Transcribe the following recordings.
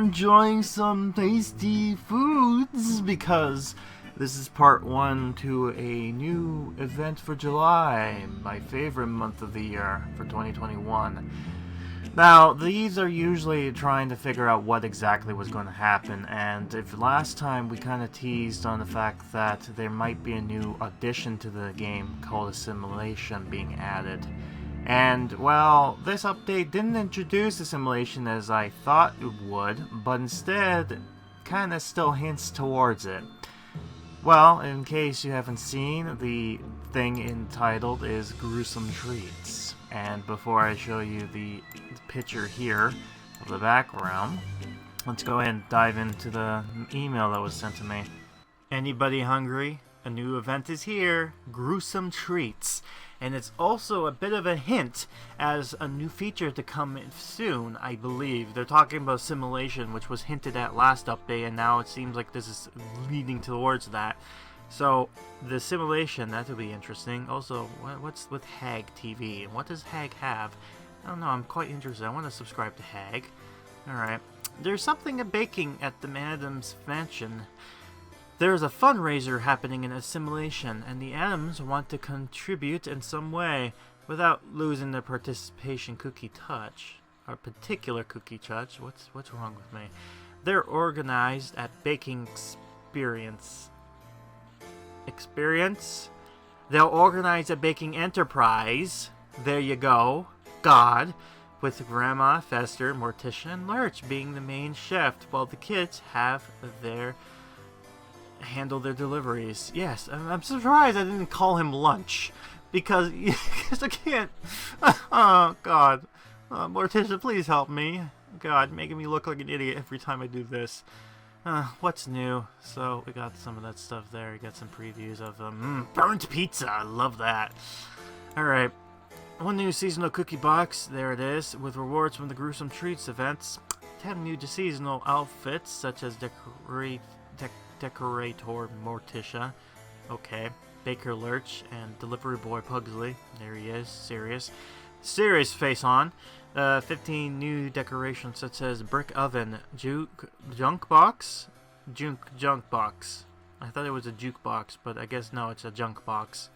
enjoying some tasty foods because this is part 1 to a new event for July, my favorite month of the year for 2021. Now, these are usually trying to figure out what exactly was going to happen, and if last time we kind of teased on the fact that there might be a new addition to the game called Assimilation being added. And, well, this update didn't introduce Assimilation as I thought it would, but instead kind of still hints towards it. Well, in case you haven't seen, the thing entitled is Gruesome Treats. And before I show you the picture here of the background, let's go ahead and dive into the email that was sent to me. Anybody hungry? A new event is here, Gruesome Treats. And it's also a bit of a hint as a new feature to come in soon, I believe. They're talking about Assimilation, which was hinted at last update, and now it seems like this is leading towards that. So, the Assimilation, that will be interesting. Also, what's with Hag TV? And what does Hag have? I don't know, I'm quite interested. I want to subscribe to Hag. Alright. There's something of baking at the Addams mansion. There's a fundraiser happening in Assimilation, and the Addams want to contribute in some way without losing their participation cookie touch. Or particular cookie touch. What's wrong with me? They're organized at Baking Experience? They'll organize a baking enterprise. There you go. God. With Grandma, Fester, Morticia, and Lurch being the main chef, while the kids handle their deliveries. Yes, I'm surprised I didn't call him Lunch. Because I can't. Oh, God. Morticia, please help me. God, making me look like an idiot every time I do this. What's new? So, we got some of that stuff there. We got some previews of burnt pizza. I love that. Alright. One new seasonal cookie box. There it is. With rewards from the Gruesome Treats events. 10 new seasonal outfits, such as Decorator Morticia. Okay. Baker Lurch and Delivery Boy Pugsley. There he is. Serious face on. 15 new decorations such as Brick Oven, Junk Box? Junk Box. I thought it was a jukebox, but I guess no, it's a junk box.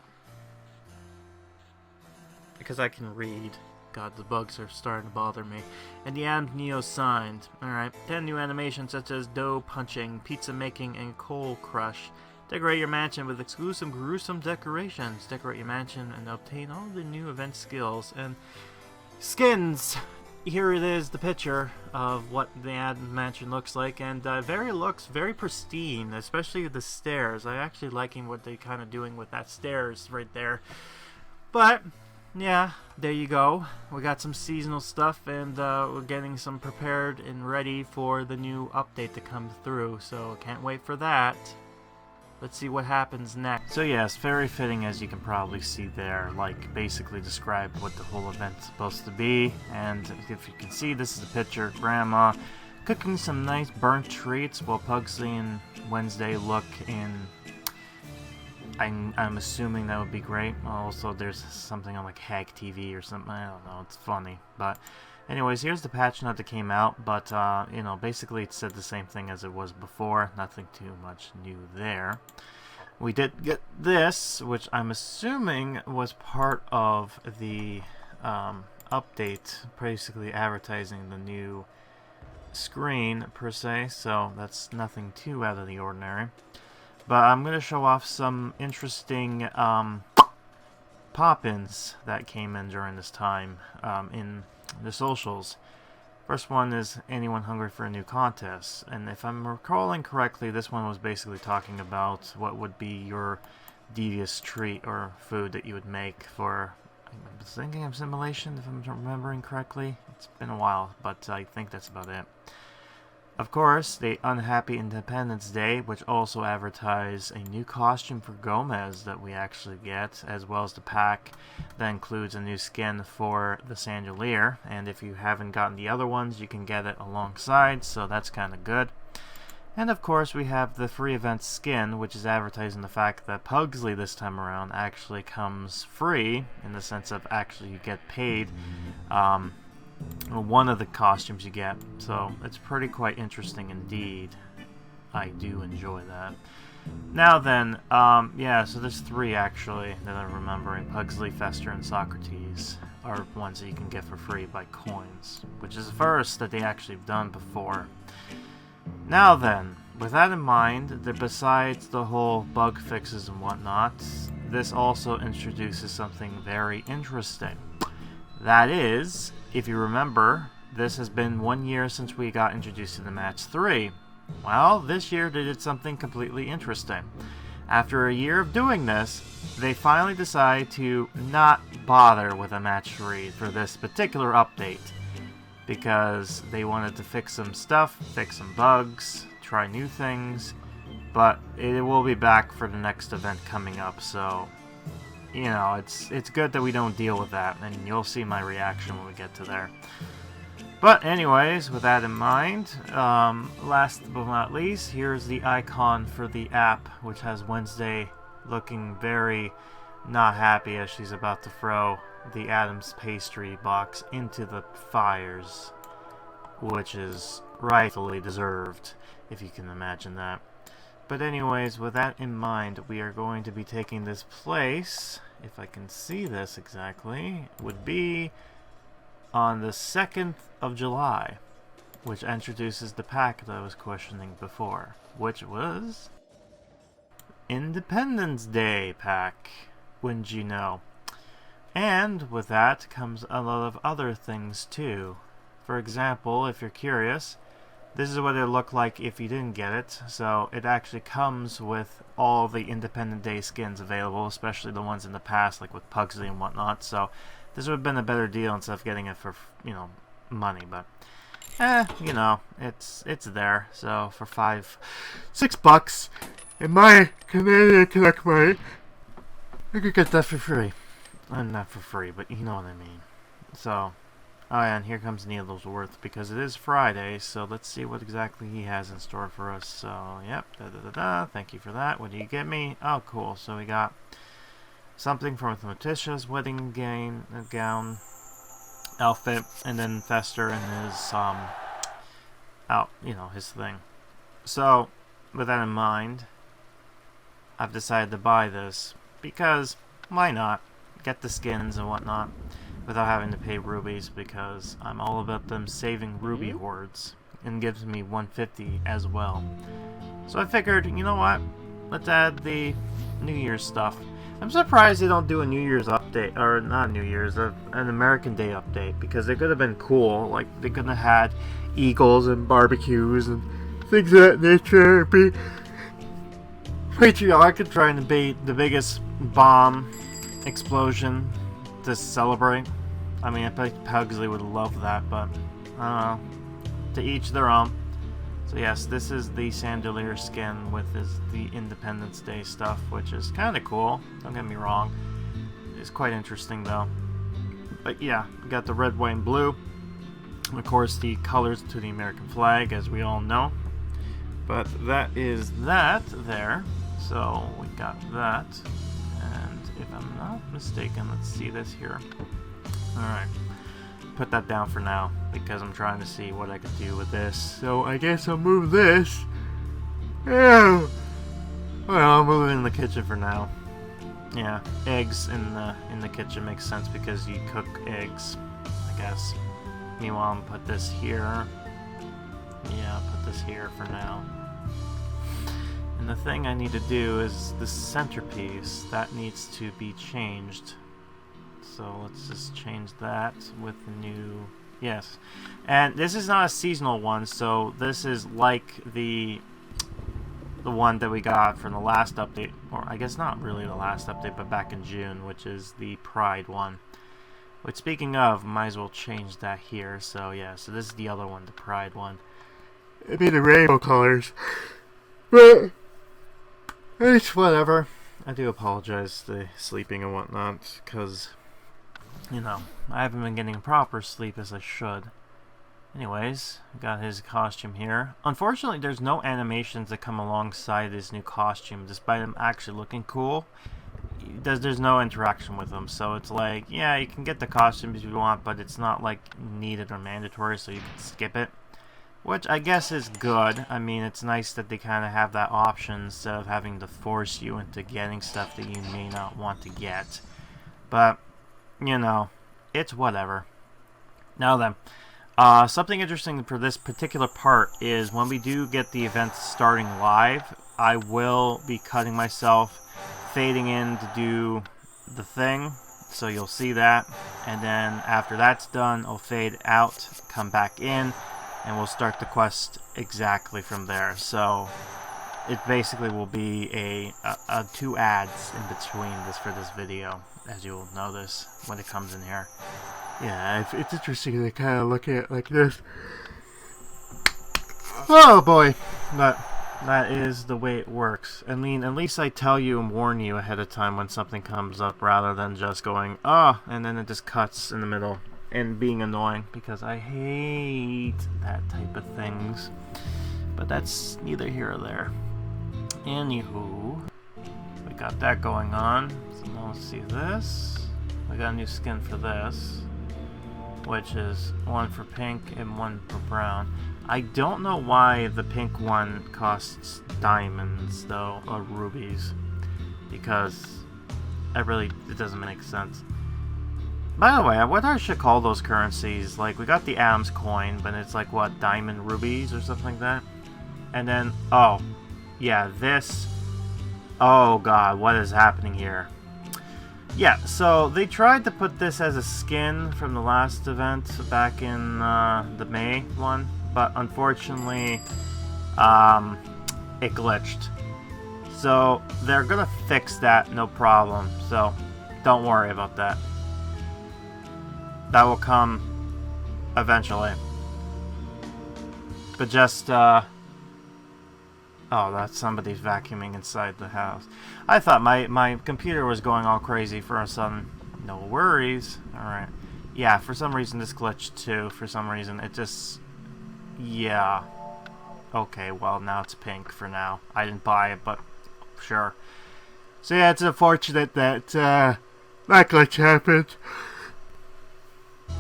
Because I can read. God, the bugs are starting to bother me. And the Addams Neo signed. Alright. 10 new animations such as dough punching, pizza making, and coal crush. Decorate your mansion with exclusive gruesome decorations. Decorate your mansion and obtain all the new event skills. And skins! Here it is, the picture of what the Addams mansion looks like. And looks very pristine, especially the stairs. I actually liking what they kind of doing with that stairs right there. But yeah, there you go. We got some seasonal stuff, and we're getting some prepared and ready for the new update to come through, so can't wait for that. Let's see what happens next. So yes, very fitting, as you can probably see there, like basically describe what the whole event's supposed to be. And if you can see, this is a picture of Grandma cooking some nice burnt treats while Pugsley and Wednesday look in. I'm assuming that would be great. Also, there's something on like Hag TV or something. I don't know. It's funny. But anyways, here's the patch note that came out. But, you know, basically it said the same thing as it was before. Nothing too much new there. We did get this, which I'm assuming was part of the update. Basically advertising the new screen, per se. So that's nothing too out of the ordinary. But I'm going to show off some interesting pop-ins that came in during this time in the socials. First one is anyone hungry for a new contest. And if I'm recalling correctly, this one was basically talking about what would be your devious treat or food that you would make for, I'm thinking of Assimilation, if I'm remembering correctly. It's been a while, but I think that's about it. Of course, the Unhappy Independence Day, which also advertised a new costume for Gomez that we actually get, as well as the pack that includes a new skin for the Sandalier. And if you haven't gotten the other ones, you can get it alongside, so that's kind of good. And of course, we have the free event skin, which is advertising the fact that Pugsley this time around actually comes free, in the sense of actually you get paid or one of the costumes you get. So it's pretty quite interesting indeed. I do enjoy that. Now then, yeah, so there's 3 actually that I'm remembering. Pugsley, Fester, and Socrates are ones that you can get for free by coins, which is the first that they actually have done before. Now then, with that in mind, that besides the whole bug fixes and whatnot, this also introduces something very interesting. That is, if you remember, this has been 1 year since we got introduced to the Match 3. Well, this year they did something completely interesting. After a year of doing this, they finally decided to not bother with a Match 3 for this particular update, because they wanted to fix some stuff, fix some bugs, try new things, but it will be back for the next event coming up, so, you know, it's good that we don't deal with that, and you'll see my reaction when we get to there. But anyways, with that in mind, last but not least, here's the icon for the app, which has Wednesday looking very not happy as she's about to throw the Addams pastry box into the fires, which is rightfully deserved, if you can imagine that. But anyways, with that in mind, we are going to be taking this place, if I can see this exactly, would be on the 2nd of July, which introduces the pack that I was questioning before, which was Independence Day pack, wouldn't you know. And with that comes a lot of other things too. For example, if you're curious, this is what it looked like if you didn't get it. So it actually comes with all the Independence Day skins available, especially the ones in the past, like with Pugsley and whatnot. So this would have been a better deal instead of getting it for, you know, money. But, you know, it's there. So for $6 in my Canadian Connect money, I could get that for free. Not for free, but you know what I mean. So, oh yeah, and here comes Needle's Worth, because it is Friday, so let's see what exactly he has in store for us. So, yep, thank you for that. What do you get me? Oh, cool. So we got something from Letitia's wedding gown outfit, and then Fester and his, his thing. So, with that in mind, I've decided to buy this, because why not? Get the skins and whatnot without having to pay rubies, because I'm all about them saving ruby hoards, and gives me 150 as well. So I figured, you know what, let's add the New Year's stuff. I'm surprised they don't do a New Year's update, or not New Year's, an American Day update, because it could have been cool. Like, they could have had eagles and barbecues and things of that nature. Be patriotic and trying to be the biggest bomb explosion to celebrate. I mean, I bet Pugsley would love that, but I don't know. To each their own. So yes, this is the Sandelier skin with the Independence Day stuff, which is kind of cool. Don't get me wrong. It's quite interesting though. But yeah, we got the red, white, and blue. And of course, the colors to the American flag, as we all know. But that is that there. So we got that. If I'm not mistaken, let's see this here. Alright, put that down for now, because I'm trying to see what I could do with this. So I guess I'll move this. Yeah. Well, I'll move it in the kitchen for now. Yeah, eggs in the kitchen makes sense because you cook eggs, I guess. Meanwhile, I'm gonna put this here. Yeah, I'll put this here for now. And the thing I need to do is the centerpiece. That needs to be changed. So let's just change that with the new... Yes. And this is not a seasonal one, so this is like the one that we got from the last update. Or I guess not really the last update, but back in June, which is the Pride one. Which, speaking of, might as well change that here. So yeah, so this is the other one, the Pride one. It'd be the rainbow colors. But... it's whatever. I do apologize for the sleeping and whatnot, because, you know, I haven't been getting proper sleep as I should. Anyways, got his costume here. Unfortunately, there's no animations that come alongside his new costume, despite him actually looking cool. there's no interaction with them, so it's like, yeah, you can get the costumes if you want, but it's not like needed or mandatory, so you can skip it, which I guess is good. I mean, it's nice that they kind of have that option instead of having to force you into getting stuff that you may not want to get. But you know, it's whatever. Now then, something interesting for this particular part is when we do get the event starting live, I will be cutting myself, fading in to do the thing, so you'll see that, and then after that's done, I'll fade out, come back in, and we'll start the quest exactly from there. So it basically will be a 2 ads in between for this video, as you'll notice when it comes in here. Yeah, it's interesting to kind of look at it like this. Oh boy, but that is the way it works. I mean, at least I tell you and warn you ahead of time when something comes up, rather than just going, oh, and then it just cuts in the middle and being annoying, because I hate that type of things. But that's neither here or there. Anywho, we got that going on. So now let's see this. We got a new skin for this, which is 1 for pink and 1 for brown. I don't know why the pink one costs diamonds, though, or rubies, because it doesn't make sense. By the way, what I should call those currencies, like, we got the Addams coin, but it's like, what, diamond rubies or something like that? And then, oh, yeah, this, oh god, what is happening here? Yeah, so they tried to put this as a skin from the last event back in the May one, but unfortunately, it glitched. So they're gonna fix that, no problem. So don't worry about that. That will come eventually. But just, oh, that's somebody's vacuuming inside the house. I thought my computer was going all crazy for a sudden. No worries. Alright. Yeah, for some reason this glitched too. For some reason it just... yeah. Okay, well now it's pink for now. I didn't buy it, but sure. So yeah, it's unfortunate that that glitch happened.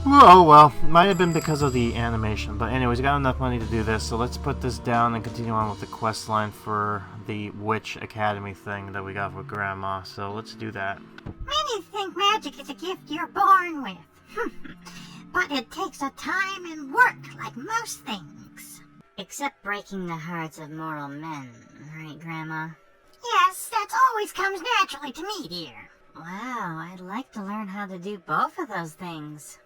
Oh well, might have been because of the animation, but anyways, we got enough money to do this, so let's put this down and continue on with the quest line for the Witch Academy thing that we got with Grandma, so let's do that. Many think magic is a gift you're born with, but it takes a time and work like most things. Except breaking the hearts of mortal men, right, Grandma? Yes, that always comes naturally to me, dear. Wow, I'd like to learn how to do both of those things.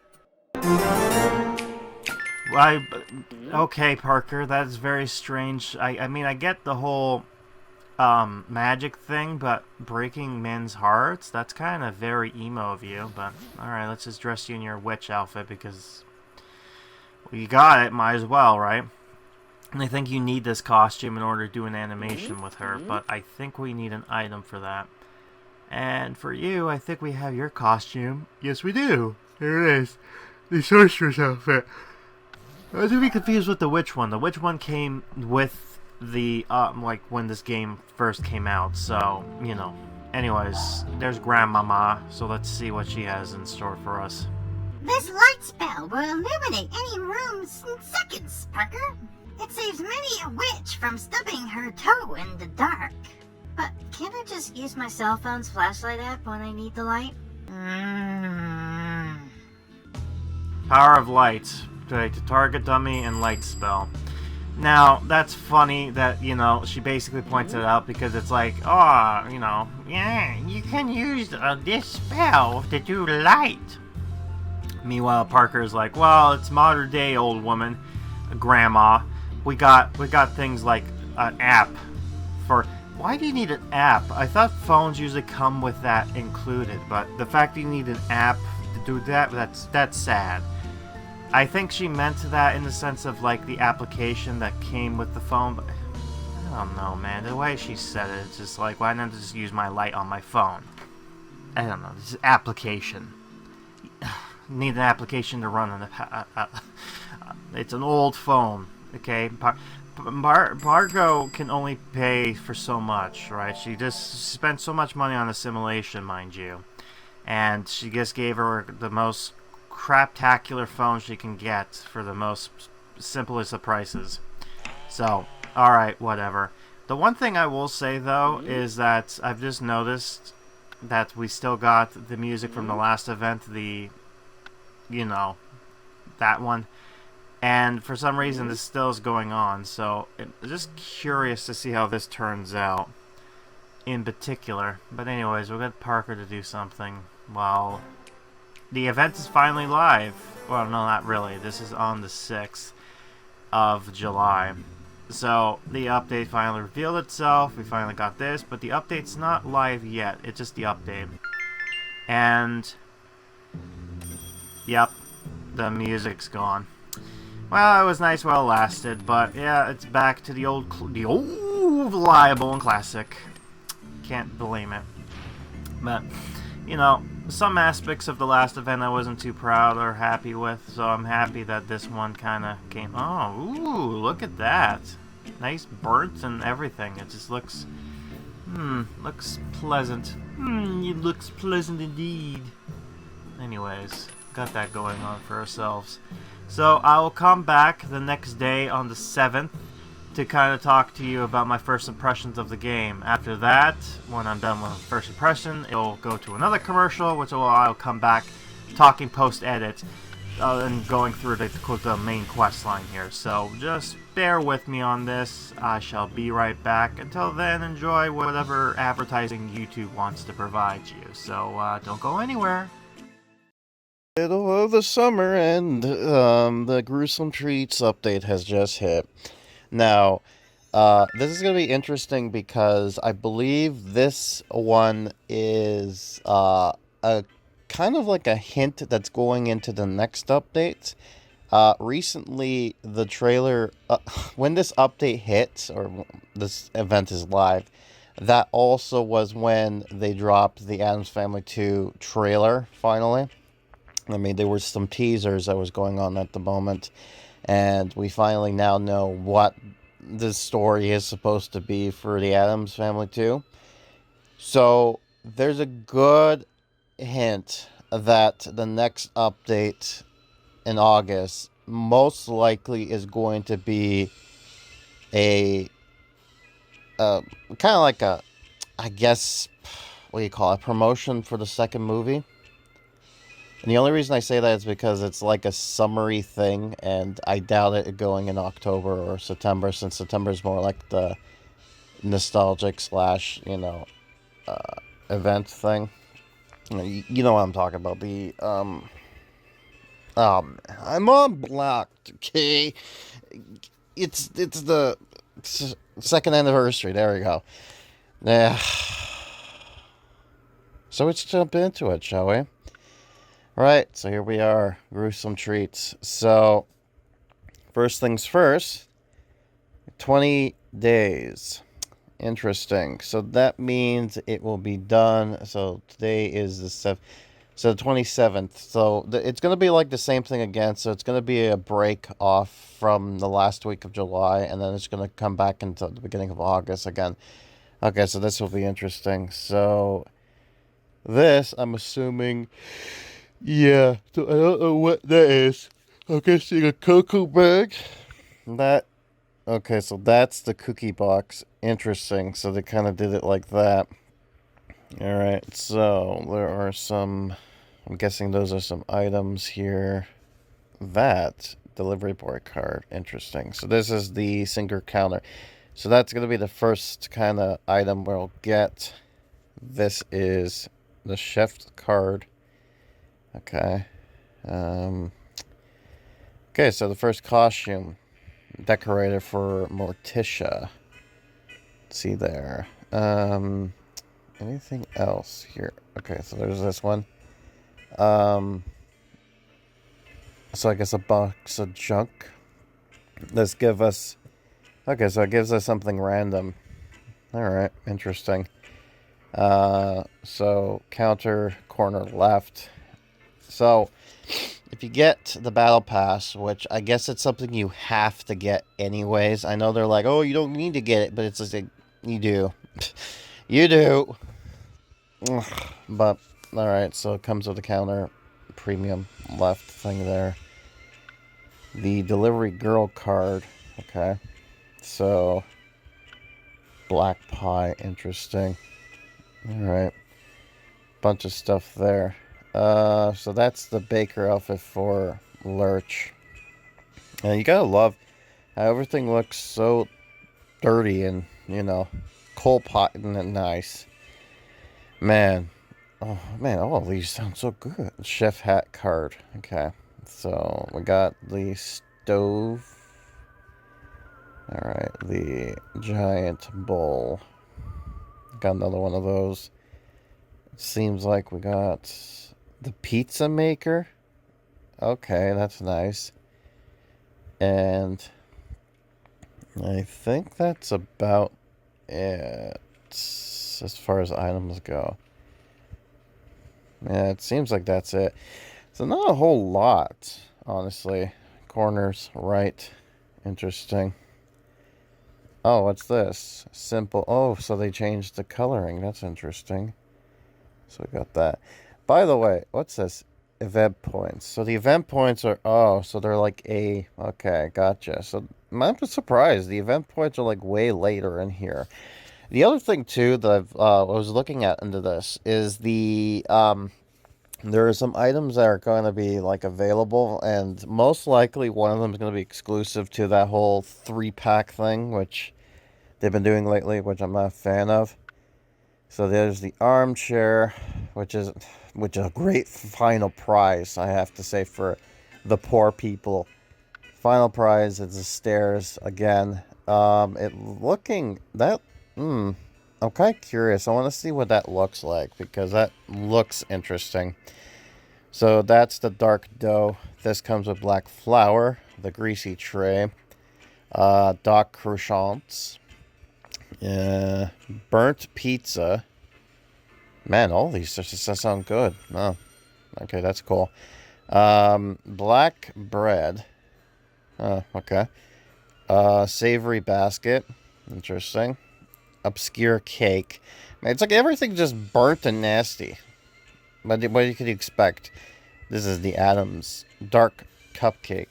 Okay, Parker, that's very strange. I mean, I get the whole magic thing, but breaking men's hearts, that's kind of very emo of you. But alright, let's just dress you in your witch outfit because well, you got it, might as well, right? And I think you need this costume in order to do an animation with her, but I think we need an item for that. And for you, I think we have your costume. Yes, we do. Here it is. The sorcerer's outfit. I was really confused with the witch one. The witch one came with the, like, when this game first came out, so, you know. Anyways, there's Grandmama, so let's see what she has in store for us. This light spell will illuminate any rooms in seconds, Parker. It saves many a witch from stubbing her toe in the dark. But can't I just use my cell phone's flashlight app when I need the light? Power of light. Okay, to target dummy and light spell. Now, that's funny that, you know, she basically points it out because it's like, oh, you know, yeah, you can use this spell to do light. Meanwhile, Parker's like, well, it's modern day, old woman, Grandma. We got things like an app for... Why do you need an app? I thought phones usually come with that included, but the fact that you need an app to do that, that's sad. I think she meant that in the sense of like the application that came with the phone, but I don't know, man. The way she said it, it's just like, why not just use my light on my phone? I don't know. This is application. Need an application to run on the... it's an old phone, okay? Margot can only pay for so much, right? She just spent so much money on Assimilation, mind you. And she just gave her the most craptacular phone she can get for the most simplest of prices. So, alright, whatever. The one thing I will say, though, is that I've just noticed that we still got the music from the last event, that one. And for some reason, this still is going on. So, just curious to see how this turns out in particular. But anyways, we'll get Parker to do something while the event is finally live. Well, no, not really. This is on the 6th of July. So, the update finally revealed itself. We finally got this, but the update's not live yet. It's just the update. And, yep, the music's gone. Well, it was nice while it lasted, but yeah, it's back to the old reliable and classic. Can't blame it. But, some aspects of the last event I wasn't too proud or happy with, so I'm happy that this one kind of came. Oh, ooh, look at that. Nice burnt and everything. It just looks pleasant. It looks pleasant indeed. Anyways, got that going on for ourselves. So I will come back the next day on the 7th to kind of talk to you about my first impressions of the game. After that, when I'm done with the first impression, it'll go to another commercial, which I'll come back talking post-edit and going through the main quest line here. So just bear with me on this. I shall be right back. Until then, enjoy whatever advertising YouTube wants to provide you. So don't go anywhere. Middle of the summer, and the Gruesome Treats update has just hit. Now, this is going to be interesting because I believe this one is a kind of like a hint that's going into the next update. Recently, the trailer, when this update hits, or this event is live, that also was when they dropped the Addams Family 2 trailer, finally. I mean, there were some teasers that was going on at the moment, and we finally now know what the story is supposed to be for the Addams Family 2. So, there's a good hint that the next update in August most likely is going to be a kind of like a, I guess, what do you call it, promotion for the second movie. And the only reason I say that is because it's like a summary thing, and I doubt it going in October or September, since September is more like the nostalgic slash, event thing. You know what I'm talking about. The, I'm unblocked, okay? It's the second anniversary, there we go. Yeah. So let's jump into it, shall we? Right, so here we are, Gruesome Treats. So, first things first, 20 days. Interesting. So that means it will be done. So today is the 27th. So it's going to be like the same thing again. So it's going to be a break off from the last week of July, and then it's going to come back into the beginning of August again. Okay, so this will be interesting. So this, I'm assuming... Yeah, so I don't know what that is. I'm guessing a cocoa bag. Okay, so that's the cookie box. Interesting, so they kind of did it like that. Alright, so there are some, I'm guessing those are some items here. That, delivery boy card, interesting. So this is the sinker counter. So that's going to be the first kind of item we'll get. This is the chef card. Okay. Okay, so the first costume. Decorator for Morticia. Let's see there. Anything else here? Okay, so there's this one. So I guess a box of junk. Let's give us... Okay, so it gives us something random. Alright, interesting. So, counter, corner left. So, if you get the battle pass, which I guess it's something you have to get anyways. I know they're like, oh, you don't need to get it, but it's just like, you do. You do. Ugh. But, alright, so it comes with a counter premium left thing there. The delivery girl card. Okay. So, black pie, interesting. Alright. Bunch of stuff there. So that's the baker outfit for Lurch. And you gotta love how everything looks so dirty and, you know, coal pot and nice. Man. Oh, man, all of these sound so good. Chef hat card. Okay. So, we got the stove. Alright, the giant bowl. Got another one of those. It seems like we got the pizza maker. Okay, that's nice. And I think that's about it as far as items go. Yeah, it seems like that's it. So not a whole lot, honestly. Corners, right. Interesting. Oh, what's this? Simple. Oh, so they changed the coloring. That's interesting. So we got that. By the way, what's this? Event points. So the event points are... Oh, so they're like a... Okay, gotcha. So I'm surprised. The event points are like way later in here. The other thing, too, that I was looking at into this is the... there are some items that are going to be, like, available, and most likely one of them is going to be exclusive to that whole 3-pack thing, which they've been doing lately, which I'm not a fan of. So there's the armchair, which is a great final prize, I have to say, for the poor people. Final prize is the stairs again. I'm kind of curious. I want to see what that looks like, because that looks interesting. So that's the dark dough. This comes with black flour, the greasy tray, dark croissants, burnt pizza. Man, all these just sound good. Oh, okay, that's cool. Black bread. Oh, okay. Savory basket. Interesting. Obscure cake. Man, it's like everything just burnt and nasty. What you could expect? This is the Addams dark cupcake.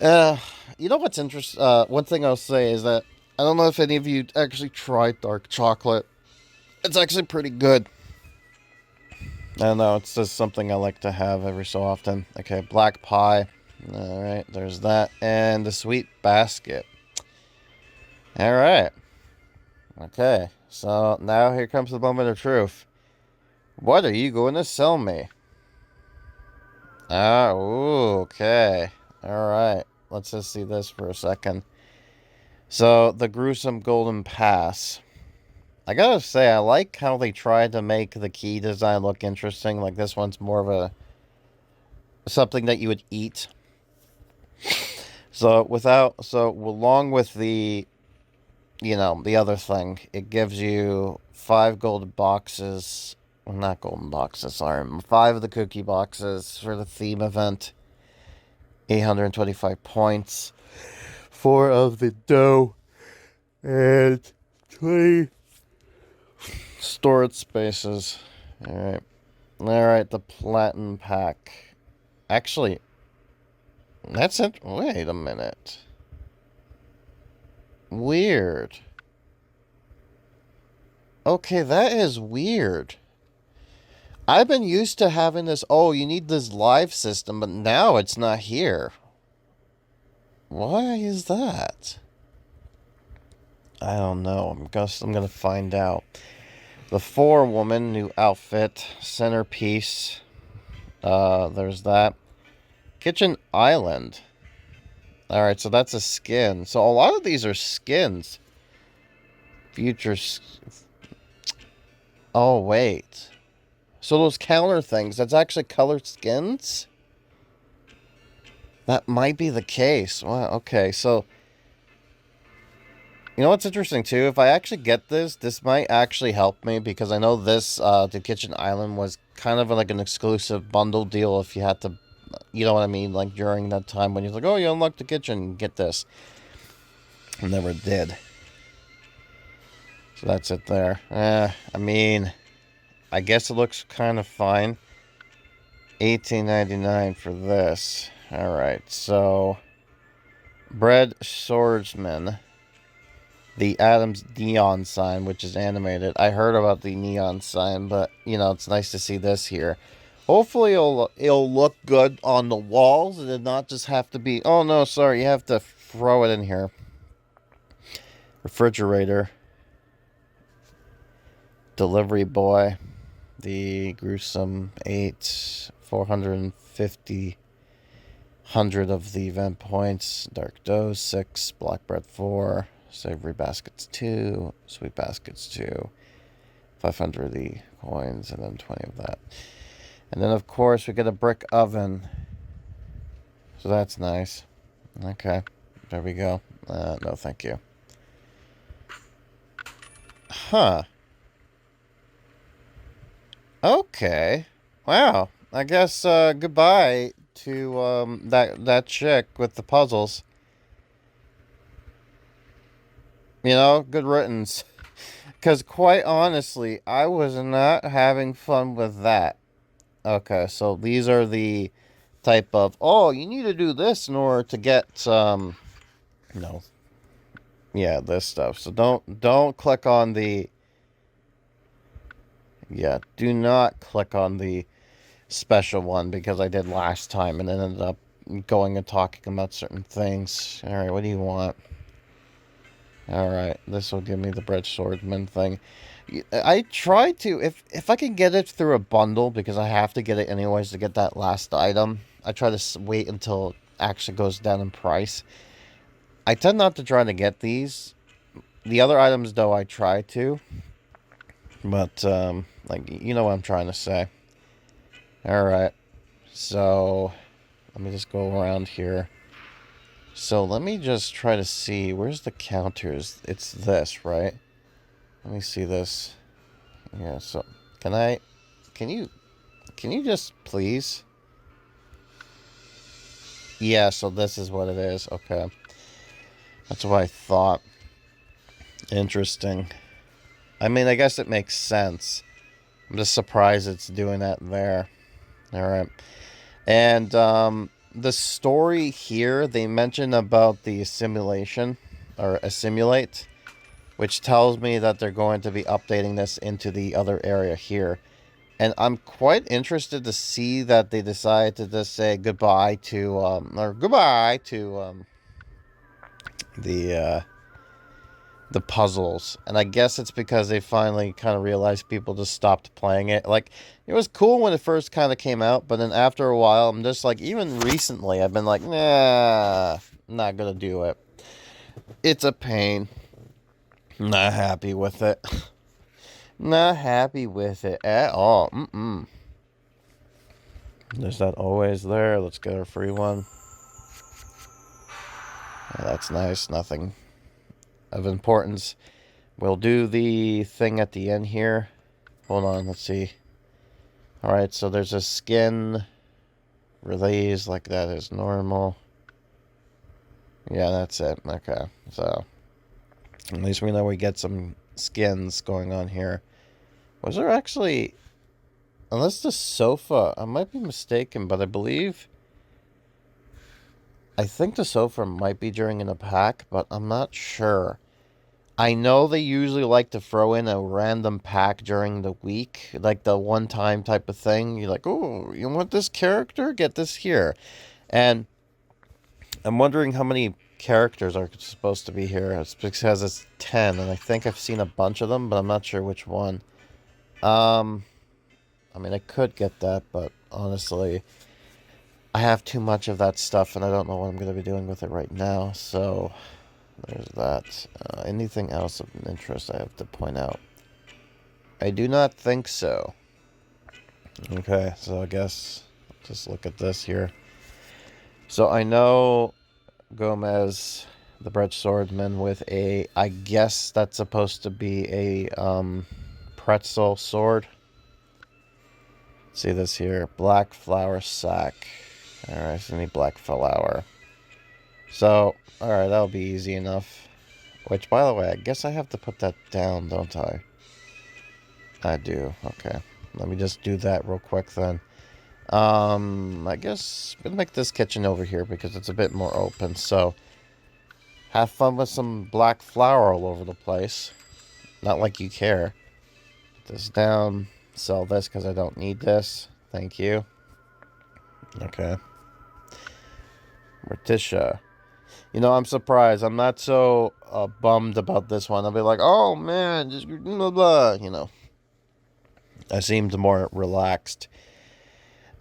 You know what's interesting? One thing I'll say is that I don't know if any of you actually tried dark chocolate. It's actually pretty good. I don't know. It's just something I like to have every so often. Okay, black pie. All right, there's that, and the sweet basket. All right. Okay, so now here comes the moment of truth. What are you going to sell me? Okay. Alright, let's just see this for a second. So, the gruesome golden pass. I gotta say, I like how they tried to make the key design look interesting. Like, this one's more of something that you would eat. So, along with the... the other thing, it gives you 5 gold boxes. Well, not golden boxes, sorry. 5 of the cookie boxes for the theme event. 825 points. 4 of the dough. And 20 storage spaces. Alright. Alright, the platinum pack. Actually, that's it. Wait a minute. Weird. Okay, that is weird. I've been used to having this, oh, you need this live system, but now it's not here. Why is that? I don't know. I'm gonna find out. The 4-woman new outfit, centerpiece. There's that. Kitchen Island. Alright, so that's a skin. So a lot of these are skins. Oh, wait. So those counter things, that's actually colored skins? That might be the case. Wow, okay, so... You know what's interesting, too? If I actually get this might actually help me, because I know this, the Kitchen Island was kind of like an exclusive bundle deal if you had to You know what I mean? Like during that time when he's like, oh, you unlocked the kitchen, get this. I never did. So that's it there. I mean, I guess it looks kind of fine. $18.99 for this. Alright, so Bread Swordsman. The Addams neon sign, which is animated. I heard about the neon sign, but, you know, it's nice to see this here. Hopefully it'll look good on the walls and not just have to be... Oh, no, sorry, you have to throw it in here. Refrigerator. Delivery boy. The Gruesome 8. 450... 100 of the event points. Dark Dough 6. Black Bread 4. Savory Baskets 2, Sweet Baskets 2, 500 of the coins, and then 20 of that. And then, of course, we get a brick oven. So that's nice. Okay, there we go. No, thank you. Huh. Okay. Wow. I guess, goodbye to, that chick with the puzzles. You know, good riddance. Because quite honestly, I was not having fun with that. Okay, so these are the type of, oh, you need to do this in order to get, no. Yeah, this stuff. So don't click on the, yeah, do not click on the special one, because I did last time and then ended up going and talking about certain things. Alright, what do you want? Alright, this will give me the Bread Swordsman thing. I try to, if I can get it through a bundle, because I have to get it anyways to get that last item, I try to wait until it actually goes down in price. I tend not to try to get these. The other items, though, I try to. But, like, you know what I'm trying to say. Alright, so, let me just go around here. So let me just try to see, where's the counters? It's this, right? Let me see this. Yeah, so, can you just please? Yeah, so this is what it is, okay. That's what I thought. Interesting. I mean, I guess it makes sense. I'm just surprised it's doing that there. Alright. And, the story here, they mention about the assimilation, or assimilate, which tells me that they're going to be updating this into the other area here. And I'm quite interested to see that they decided to just say goodbye to, the puzzles. And I guess it's because they finally kind of realized people just stopped playing it. Like, it was cool when it first kind of came out, but then after a while, I'm just like, even recently, I've been like, nah, not gonna do it. It's a pain. Not happy with it. Not happy with it at all. There's that always there. Let's get our free one. Yeah, that's nice. Nothing of importance. We'll do the thing at the end here. Hold on, let's see. Alright, so there's a skin release like that is normal. Yeah, that's it. Okay, so at least we know we get some skins going on here. Was there actually, unless the sofa, I might be mistaken, but I think the sofa might be during in a pack, but I'm not sure. I know they usually like to throw in a random pack during the week, like the one-time type of thing. You're like, oh, you want this character? Get this here. And I'm wondering how many characters are supposed to be here. It's because it's 10, and I think I've seen a bunch of them, but I'm not sure which one. I mean, I could get that, but honestly, I have too much of that stuff, and I don't know what I'm going to be doing with it right now, so there's that. Anything else of interest I have to point out? I do not think so. Okay, so I guess just look at this here. So I know Gomez, the Bread Swordsman, with a, I guess that's supposed to be a pretzel sword. See this here, black flour sack. Alright, so I need black flower. So, alright, that'll be easy enough. Which, by the way, I guess I have to put that down, don't I? I do. Okay. Let me just do that real quick then. I guess I'm gonna make this kitchen over here because it's a bit more open, so have fun with some black flour all over the place. Not like you care. Put this down. Sell this because I don't need this. Thank you. Okay. Morticia. You know, I'm surprised. I'm not so bummed about this one. I'll be like, oh man, just blah blah, you know. I seemed more relaxed.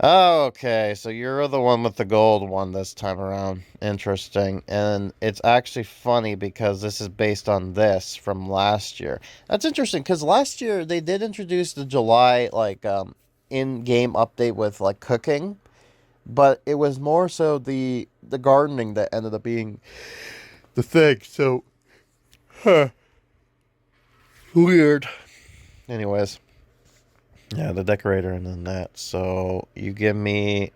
Okay, so you're the one with the gold one this time around. Interesting. And it's actually funny because this is based on this from last year. That's interesting because last year they did introduce the July, like, in-game update with, like, cooking. But it was more so the gardening that ended up being the thing. So, weird. Anyways. Yeah, the decorator and then that. So, you give me...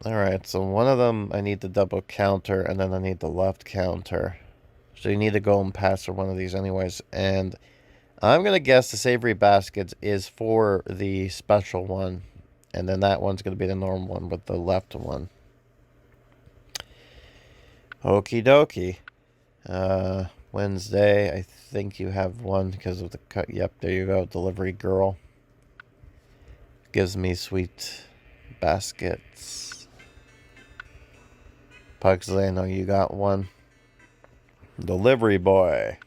Alright, so one of them I need the double counter, and then I need the left counter. So you need to go and pass for one of these anyways. And I'm going to guess the savory baskets is for the special one. And then that one's going to be the normal one with the left one. Okie dokie. Wednesday, I think you have one because of the cut. Yep, there you go. Delivery girl. Gives me sweet baskets. Pugsley, I know you got one. Delivery boy.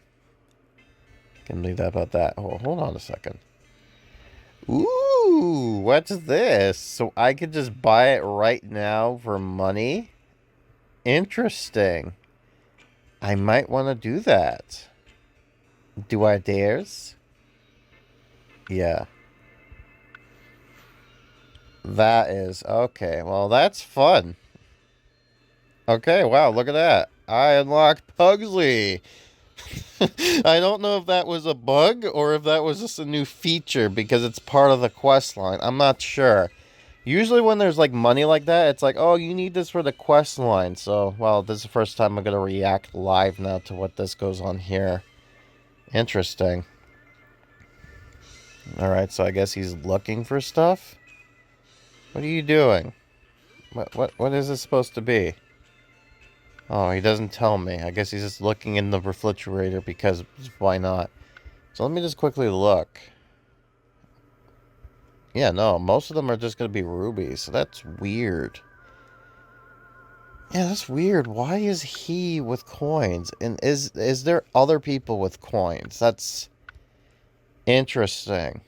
Can leave that about that. Oh, hold on a second. Ooh, what's this? So I could just buy it right now for money? Interesting. I might want to do that. Do I dares? Yeah. That is... Okay, well, that's fun. Okay, wow, look at that. I unlocked Pugsley. I don't know if that was a bug or if that was just a new feature because it's part of the quest line. I'm not sure. Usually when there's like money like that, it's like, oh, you need this for the quest line. So, well, this is the first time I'm going to react live now to what this goes on here. Interesting. Alright, so I guess he's looking for stuff? What are you doing? What is this supposed to be? Oh, he doesn't tell me. I guess he's just looking in the refrigerator because why not? So let me just quickly look. Yeah, no, most of them are just going to be rubies. So that's weird. Yeah, that's weird. Why is he with coins? And is there other people with coins? That's interesting.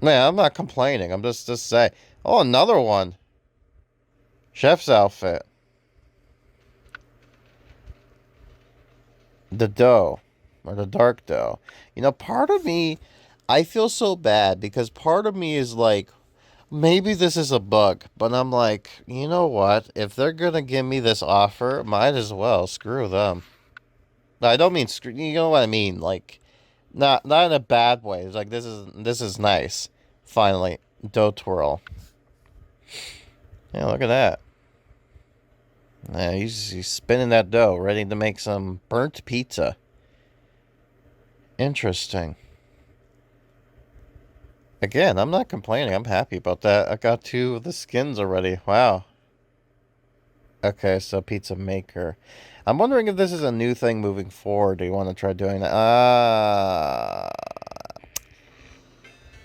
Man, I'm not complaining. I'm just saying. Oh, another one. Chef's outfit. The dough. Or the dark dough. You know, part of me... I feel so bad because part of me is like, maybe this is a bug. But I'm like, you know what? If they're going to give me this offer, might as well. Screw them. No, I don't mean screw... You know what I mean? Like, not in a bad way. It's like, this is nice. Finally. Dough twirl. Yeah, look at that. Yeah, he's spinning that dough, ready to make some burnt pizza. Interesting. Again, I'm not complaining. I'm happy about that. I got 2 of the skins already. Wow. Okay, so pizza maker. I'm wondering if this is a new thing moving forward. Do you want to try doing that?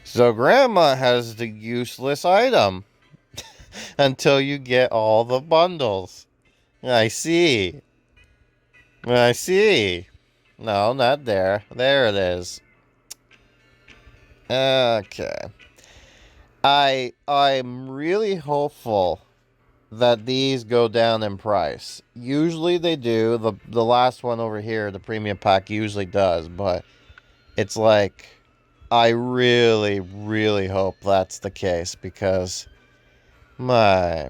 So Grandma has the useless item. Until you get all the bundles. I see. I see. No, not there. There it is. Okay. I'm really hopeful that these go down in price. Usually they do. The last one over here, the premium pack, usually does, but it's like I really, really hope that's the case because my.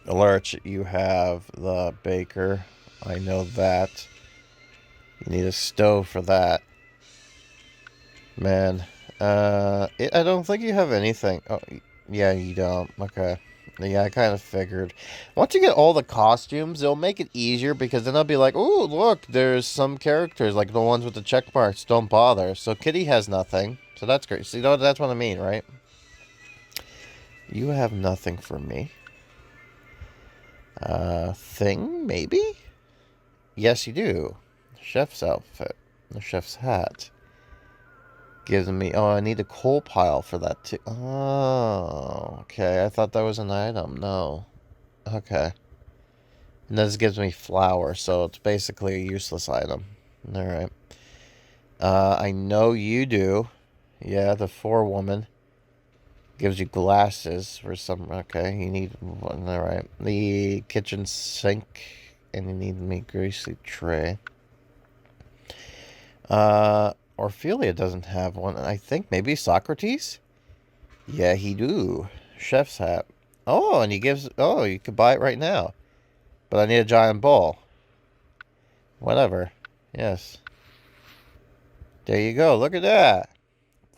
Alert, you have the baker. I know that. You need a stove for that. Man, I don't think you have anything. Oh, Yeah, you don't. Okay. Yeah, I kind of figured. Once you get all the costumes, it'll make it easier because then I'll be like, oh, look, there's some characters, like the ones with the check marks, don't bother. So Kitty has nothing. So that's great. So you know, that's what I mean, right? You have nothing for me. Thing, maybe? Yes, you do. Chef's outfit. The chef's hat. Gives me... Oh, I need a coal pile for that, too. Oh, okay. I thought that was an item. No. Okay. And this gives me flour, so it's basically a useless item. Alright. I know you do. Yeah, the forewoman. Gives you glasses for some... Okay, you need one. Alright. The kitchen sink. And you need me greasy tray. Ophelia doesn't have one. I think maybe Socrates? Yeah, he do. Chef's hat. Oh, and he gives... Oh, you could buy it right now. But I need a giant bowl. Whatever. Yes. There you go. Look at that.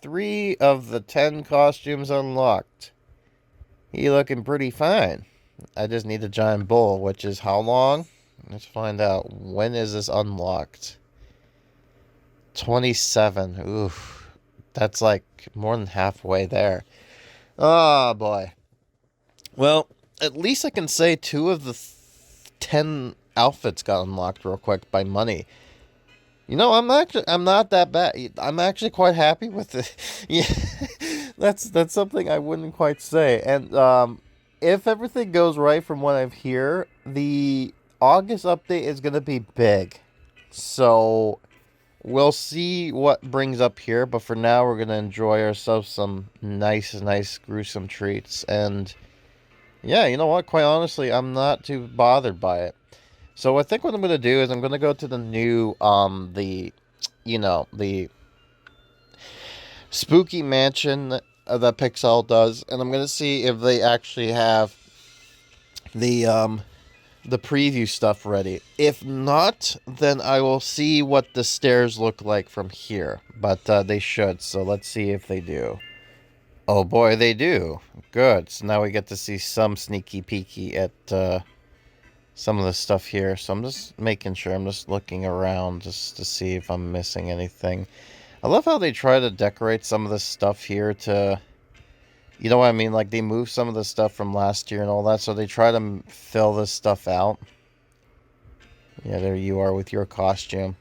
3 of the 10 costumes unlocked. He looking pretty fine. I just need a giant bowl, which is how long? Let's find out. When is this unlocked? 27. Oof. That's like more than halfway there. Oh, boy. Well, at least I can say 2 of the 10 outfits got unlocked real quick by money. You know, I'm not that bad. I'm actually quite happy with it. Yeah, that's something I wouldn't quite say. And if everything goes right from what I've heard, the August update is gonna be big. So we'll see what brings up here. But for now, we're gonna enjoy ourselves some nice gruesome treats. And yeah, you know what? Quite honestly, I'm not too bothered by it. So I think what I'm going to do is I'm going to go to the new, the Spooky Mansion that Pixowl does, and I'm going to see if they actually have the preview stuff ready. If not, then I will see what the stairs look like from here, but they should, so let's see if they do. Oh boy, they do. Good, so now we get to see some sneaky peeky at, some of the stuff here. So I'm just making sure. I'm just looking around just to see if I'm missing anything. I love how they try to decorate some of the stuff here to... You know what I mean? Like, they move some of the stuff from last year and all that. So they try to fill this stuff out. Yeah, there you are with your costume.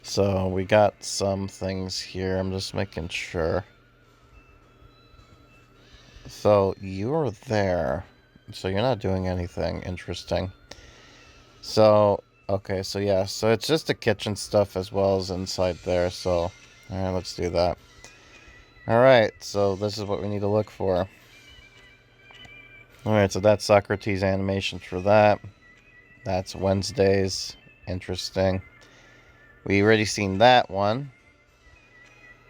So we got some things here. I'm just making sure. So you're there. So you're not doing anything interesting. So, okay, so yeah. So it's just the kitchen stuff as well as inside there. So, alright, let's do that. Alright, so this is what we need to look for. Alright, so that's Socrates animation for that. That's Wednesdays. Interesting. We already seen that one.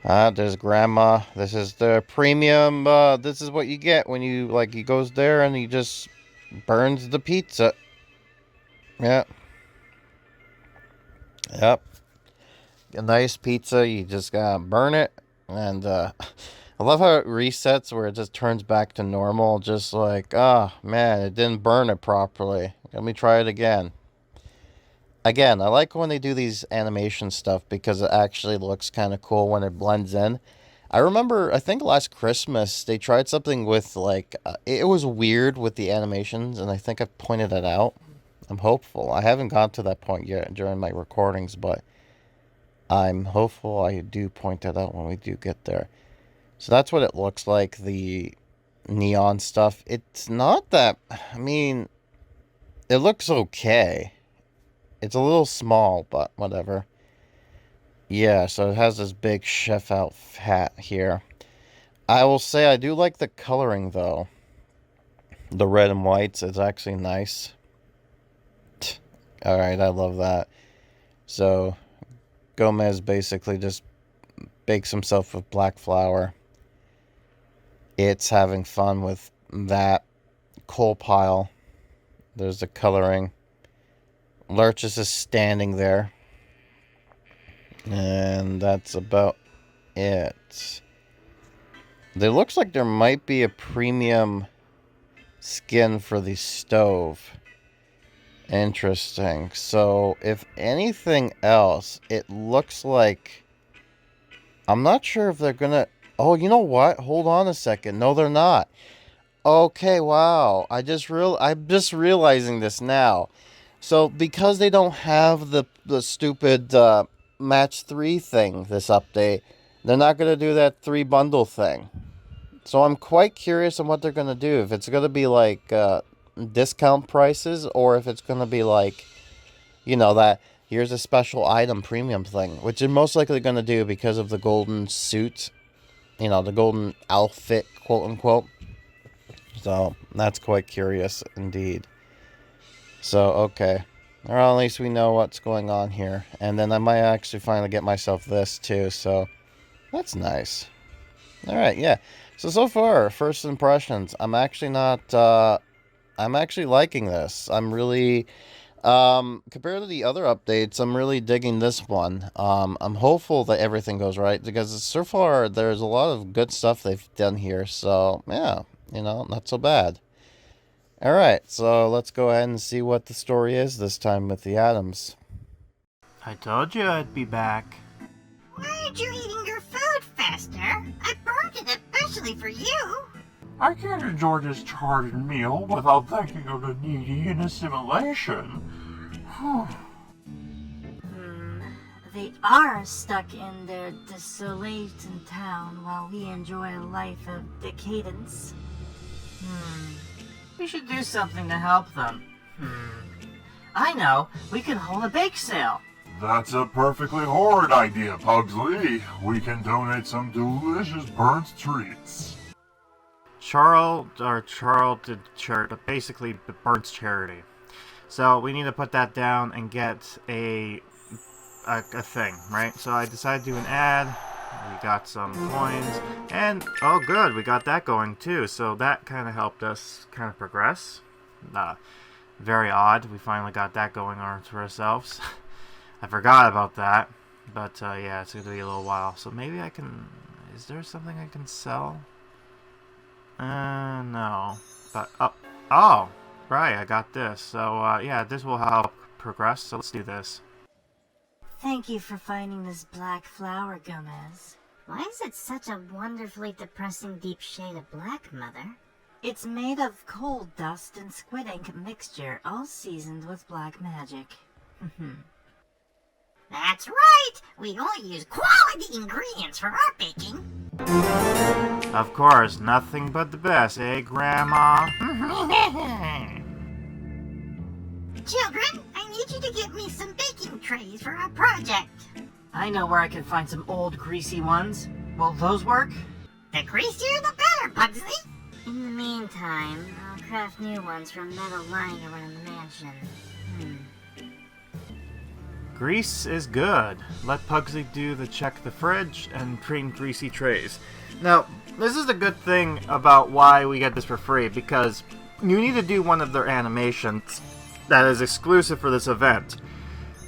There's Grandma. This is the premium. This is what you get when you, like, he goes there and he just burns the pizza. Yep. Yep. A nice pizza. You just gotta burn it. And, I love how it resets where it just turns back to normal. Just like, oh, man, it didn't burn it properly. Let me try it again. Again, I like when they do these animation stuff because it actually looks kind of cool when it blends in. I remember, I think last Christmas, they tried something with, like, it was weird with the animations, and I think I pointed it out. I'm hopeful. I haven't got to that point yet during my recordings, but I'm hopeful I do point that out when we do get there. So that's what it looks like, the neon stuff. It's not that, I mean, it looks okay. It's a little small, but whatever. Yeah, so it has this big chef out hat here. I will say I do like the coloring, though. The red and whites is actually nice. Alright, I love that. So, Gomez basically just bakes himself with black flour. It's having fun with that coal pile. There's the coloring. Lurch is just standing there. And that's about it. There looks like there might be a premium skin for the stove. Interesting. So, if anything else, it looks like... I'm not sure if they're gonna... Oh, you know what? Hold on a second. No, they're not. Okay, wow. I'm just realizing this now. So, because they don't have the stupid match 3 thing this update, they're not going to do that 3 bundle thing. So, I'm quite curious on what they're going to do. If it's going to be like discount prices, or if it's going to be like, you know, that here's a special item premium thing, which they're most likely going to do because of the golden suit, you know, the golden outfit, quote unquote. So, that's quite curious indeed. So, okay. Well, at least we know what's going on here. And then I might actually finally get myself this too, so that's nice. Alright, yeah. So far, first impressions. I'm actually not, I'm actually liking this. I'm really, compared to the other updates, I'm really digging this one. I'm hopeful that everything goes right, because so far, there's a lot of good stuff they've done here, so, yeah, you know, not so bad. Alright, so let's go ahead and see what the story is this time with the Addams. I told you I'd be back. Why aren't you eating your food faster? I burned it especially for you. I can't enjoy this charted meal without thinking of the needy in Assimilation. They are stuck in their desolating town while we enjoy a life of decadence. We should do something to help them. I know, we can hold a bake sale. That's a perfectly horrid idea, Pugsley. We can donate some delicious burnt treats. Basically Burnt's charity. So we need to put that down and get a thing, right? So I decided to do an ad. We got some coins, and oh good, we got that going too, so that kind of helped us kind of progress. Very odd, we finally got that going on for ourselves. I forgot about that, but yeah, it's going to be a little while, so maybe I can... Is there something I can sell? No, but, oh, right, I got this, so yeah, this will help progress, so let's do this. Thank you for finding this black flower, Gomez. Why is it such a wonderfully depressing deep shade of black, Mother? It's made of coal dust and squid ink mixture, all seasoned with black magic. That's right! We only use quality ingredients for our baking. Of course, nothing but the best, eh, Grandma? Children, I need you to get me some baking trays for our project. I know where I can find some old greasy ones. Will those work? The greasier the better, Pugsley. In the meantime, I'll craft new ones from metal lying around the mansion. Grease is good. Let Pugsley do the check the fridge and clean greasy trays. Now, this is the good thing about why we get this for free, because you need to do one of their animations that is exclusive for this event.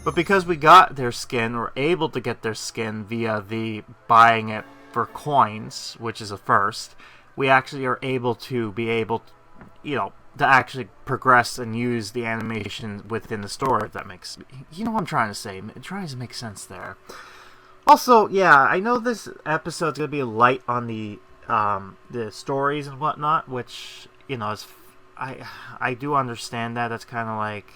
But because we got their skin, we're able to get their skin via the buying it for coins, which is a first, we actually are able to you know, to actually progress and use the animation within the store, if that makes... You know what I'm trying to say. It tries to make sense there. Also, yeah, I know this episode's going to be light on the stories and whatnot, which, you know, is... I do understand that. That's kind of like...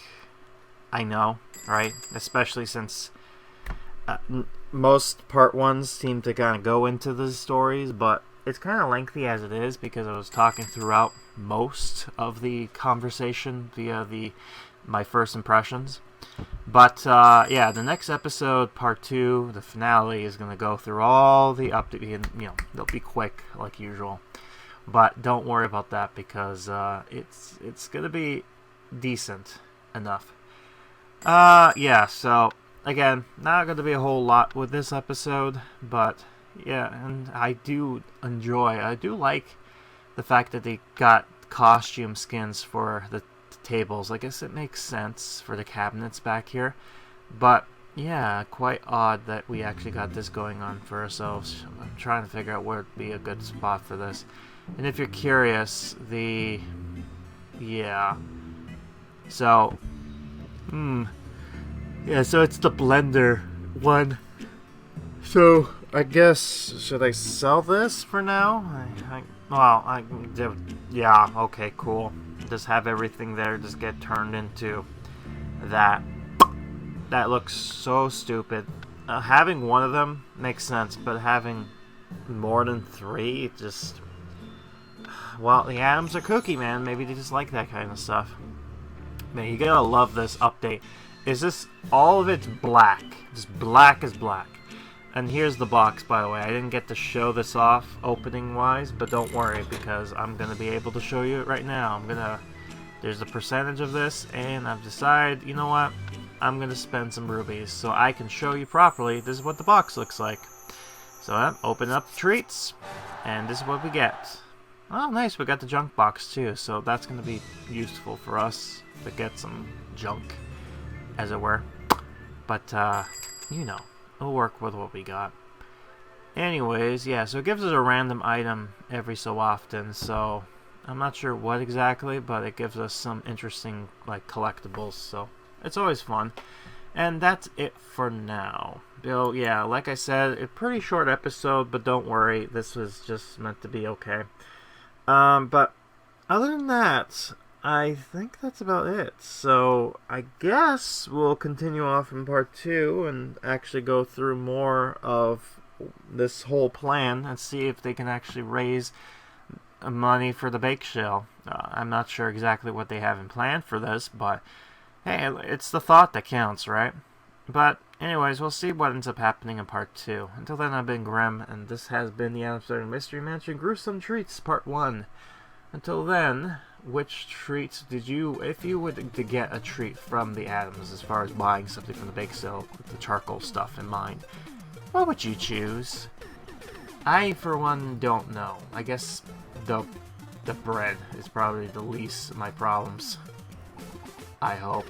I know, right? Especially since most part ones seem to kind of go into the stories, but it's kind of lengthy as it is because I was talking throughout most of the conversation via my first impressions. But yeah, the next episode, part 2, the finale, is going to go through all the updates. You know, they'll be quick like usual, but don't worry about that because it's going to be decent enough. Yeah, so, again, not going to be a whole lot with this episode, but, yeah, and I do like the fact that they got costume skins for the tables. I guess it makes sense for the cabinets back here, but yeah, quite odd that we actually got this going on for ourselves. I'm trying to figure out where would be a good spot for this. And if you're curious, yeah. So, yeah, so it's the blender one. So, I guess, should I sell this for now? Yeah, okay, cool. Just have everything there just get turned into that. That looks so stupid. Having one of them makes sense, but having more than 3, it just... Well, the Addams are kooky, man. Maybe they just like that kind of stuff. Man, you gotta love this update. Is this... all of it's black. Just black as black. And here's the box, by the way. I didn't get to show this off opening-wise, but don't worry, because I'm gonna be able to show you it right now. There's a percentage of this, and I've decided, you know what? I'm gonna spend some rubies so I can show you properly. This is what the box looks like. So, open up the treats, and this is what we get. Oh, nice, we got the junk box too, so that's going to be useful for us to get some junk, as it were. But, you know, it'll work with what we got. Anyways, yeah, so it gives us a random item every so often, so I'm not sure what exactly, but it gives us some interesting, like, collectibles, so it's always fun. And that's it for now. So, yeah, like I said, a pretty short episode, but don't worry, this was just meant to be okay. But other than that, I think that's about it. So I guess we'll continue off in part 2 and actually go through more of this whole plan and see if they can actually raise money for the bake sale. I'm not sure exactly what they have in plan for this, but hey, it's the thought that counts, right? But anyways, we'll see what ends up happening in part 2. Until then, I've been Grim, and this has been the Addams Mystery Mansion Gruesome Treats Part 1. Until then, which treats did you, if you were to get a treat from the Addams as far as buying something from the bake sale with the charcoal stuff in mind, what would you choose? I, for one, don't know. I guess the bread is probably the least of my problems. I hope.